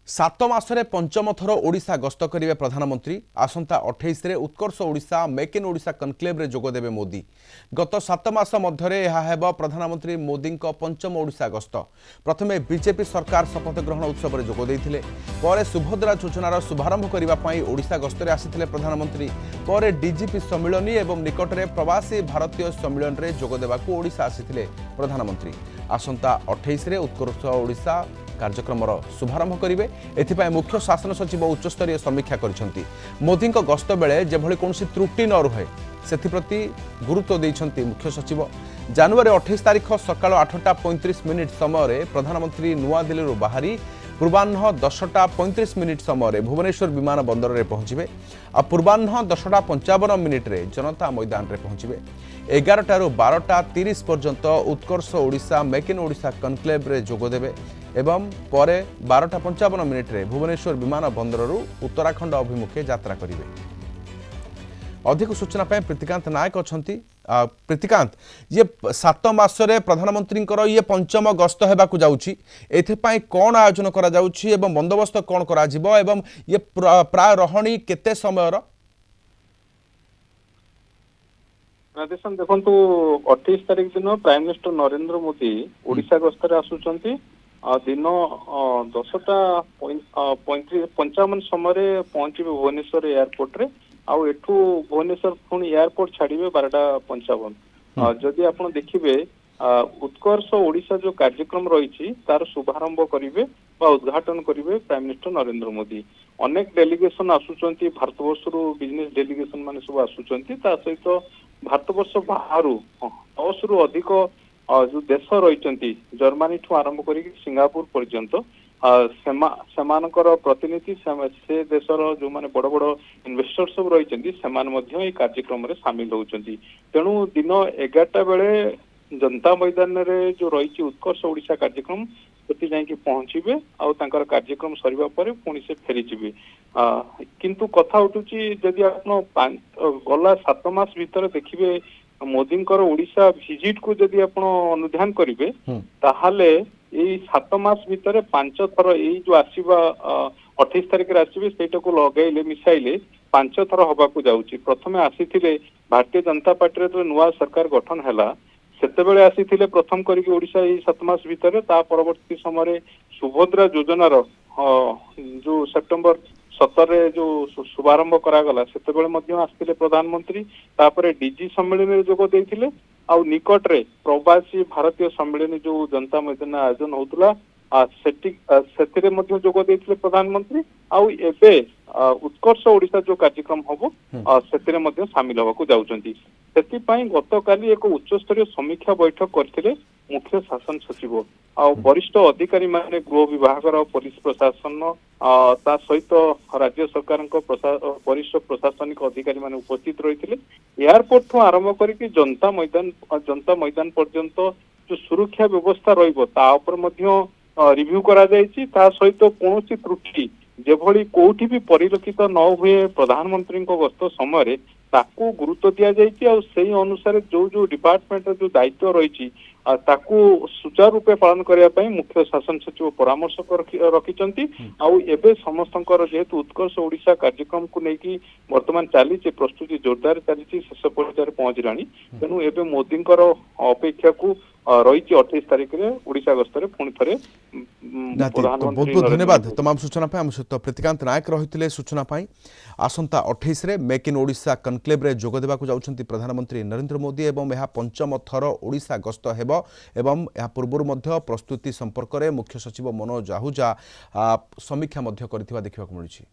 सात मासरे पंचम थर ओडिशा गस्त करेंगे प्रधानमंत्री। आसंता 28 रे Utkarsh Odisha make in Odisha conclave रे जोगदेवे मोदी। गत 7 मास मध्य यह प्रधानमंत्री मोदी पंचम ओडिशा गस्त। प्रथमे बीजेपी सरकार शपथ ग्रहण उत्सव में जोगदे पर सुभद्रा योजनार शुभारंभ करने ओडिशा गस्तरे आसिथिले प्रधानमंत्री। पर डीजीपी सम्मिलनी एवं निकट में प्रवासी भारतीय सम्मिलन में जोगदेवाकू ओडिशा आसिथिले प्रधानमंत्री। आसंता 28 रे उत्कर्ष ओडिशा कार्यक्रम शुभारंभ करेंगे। एथिपाई मुख्य शासन सचिव उच्चस्तरीय समीक्षा करिसेंती। मोदी गस्त बेले जेभली कौनसी त्रुटि न रुहे सेथिप्रति गुरुत्व देइछंती मुख्य सचिव। जनवरी 28 तारिख सकाळ 8:35 समय प्रधानमंत्री नुआ दिल्ली बाहरी पूर्वाह्न 10:35 समय भुवनेश्वर विमान बंदर में पहुंचे और पूर्वाह्न 10:55 जनता मैदान में पहुंचे। 11 12:30 पर्यंत Utkarsh Odisha make in Odisha conclave रे जोगदेवे एवं पर 12:55 भुवनेश्वर विमान बंदर उत्तराखंड अभिमुखे यात्रा करेंगे। अधिक सूचना प्रीतिकांत नायक अच्छा। प्रीतिकांत, ये 7 मासरे प्रधानमंत्री ये पंचम गस्त होगाकू जाउछि, एथिपाई कौन आयोजन करा जाउछि एवं बंदोबस्त कौन करा जिवो एवं ये प्राय रहणी केते समयर? राधेश्याम देखु 28 तारिख दिन प्राइम मिनिस्टर नरेंद्र मोदी ओडिशा गस्तर आसुचंती। दिन 10:55 समय पहुंचे भुवनेश्वर एयरपोर्ट रे आउ एठू भुवनेश्वर पुणी एयरपोर्ट छाड़िबे 12:55। जदि आपण देखिबे उत्कर्ष ओडिशा जो कार्यक्रम रही तार शुभारंभ करेंगे उद्घाटन करेंगे प्राइम मिनिस्टर नरेंद्र मोदी। अनेक डेलीगेशन आसुचंती, भारतवर्ष बिजनेस डेलीगेशन माने सब आसुचंती। ता सहित भारतवर्ष बाहर 10 रु अधिक जो देश रही जर्मनी ठू आरंभ कर सिंगापुर पर्यंत सेमानकर प्रतिनिधि से देशर जो माने बड़ बड़ इन्वेस्टर सब रही कार्यक्रम में सामिल होती। तेणु दिन 11टा बेले जनता मैदान रे जो रही उत्कर्ष ओडिशा कार्यक्रम से जाइए पहुंचे आउ कार्यक्रम सरिबा परे पुणी से फेरीजिबे। किंतु कथा उठुची जदि आपण गला 7 मास भीतर देखिबे मोदी ओडिशा विजिट को जदि आपण अनुध्यान करेंगे ताहले यही 7 मास भीतर 5 थर यही जो आसीबा 28 तारिख आसवे सेटा को लगेले मिसाइले 5 थर हबाकू जाउची। प्रथमे आसीथिले भारतीय जनता पार्टी रे नुआ सरकार गठन हैला सेतेबेले आसीथिले प्रथम करिक ओडिशा यही 7 मास भीतर। ता परवर्ती समय सुभद्रा योजनार जो सेप्टेम्बर 17 जो शुभारंभ करागला सेतेबेले मध्य आसिथिले प्रधानमंत्री। तापरे डीजी सम्मेलन में जोग देइथिले आउ निकट रे प्रवासी भारतीय सम्मेलन जो जनता मैदान आयोजन होतला सेतिरे मध्य जोग देइथिले प्रधानमंत्री। आउ एबे उत्कर्ष ओडिशा जो कार्यक्रम हबो सेतिरे मध्य शामिल होबाकू जाउचंती। सेतिपाई गतकाली एक उच्च स्तरीय समीक्षा बैठक करथिले मुख्य शासन सचिव आ वरिष्ठ अधिकारी माने गृह विभाग पुलिस प्रशासन ता सहित राज्य सरकार वरिष्ठ प्रशासनिक अधिकारी माने उपस्थित रही। एयरपोर्ट ठू आरंभ करके जनता मैदान पर्यंत जो सुरक्षा व्यवस्था रहिबो ता ऊपर मध्य रिव्यू करा जायछि। ता सहित कोनोसी त्रुटि जेभली कोठी भी परिलक्षित न हुए प्रधानमंत्री गस्त समय ताकू गुरुत्व दिया जायछि। और सेही अनुसार जो जो डिपार्टमेंट जो दायित्व रही ताकू सुचारू रूपे पालन करने पर मुख्य शासन सचिव परामर्श रखिंट। आउ एबे समस्तंकर जेहेतु उत्कर्ष ओडिशा कार्यक्रम को लेकिन वर्तमान चली प्रस्तुति जोरदार चली शेष पर्यायर पहुंचला। तेणु एबे मोदी अपेक्षा को रही 28 तारिख में ओडिशा गस्तर पुणी थे। बहुत बहुत धन्यवाद तमाम सूचना आम सहित प्रीतिकांत नायक रही सूचना। आसंता 28 रे मेक इन ओडिशा कनक्लेव रे जोग देबाकू जाउछंती प्रधानमंत्री नरेंद्र मोदी एवं यह पंचम थर ओडिशा गस्त हेबो एवं यह पूर्व मध्य प्रस्तुति संपर्क में मुख्य सचिव मनोज आहूजा समीक्षा मध्य करथिबा देखिबाकू मिलुछि।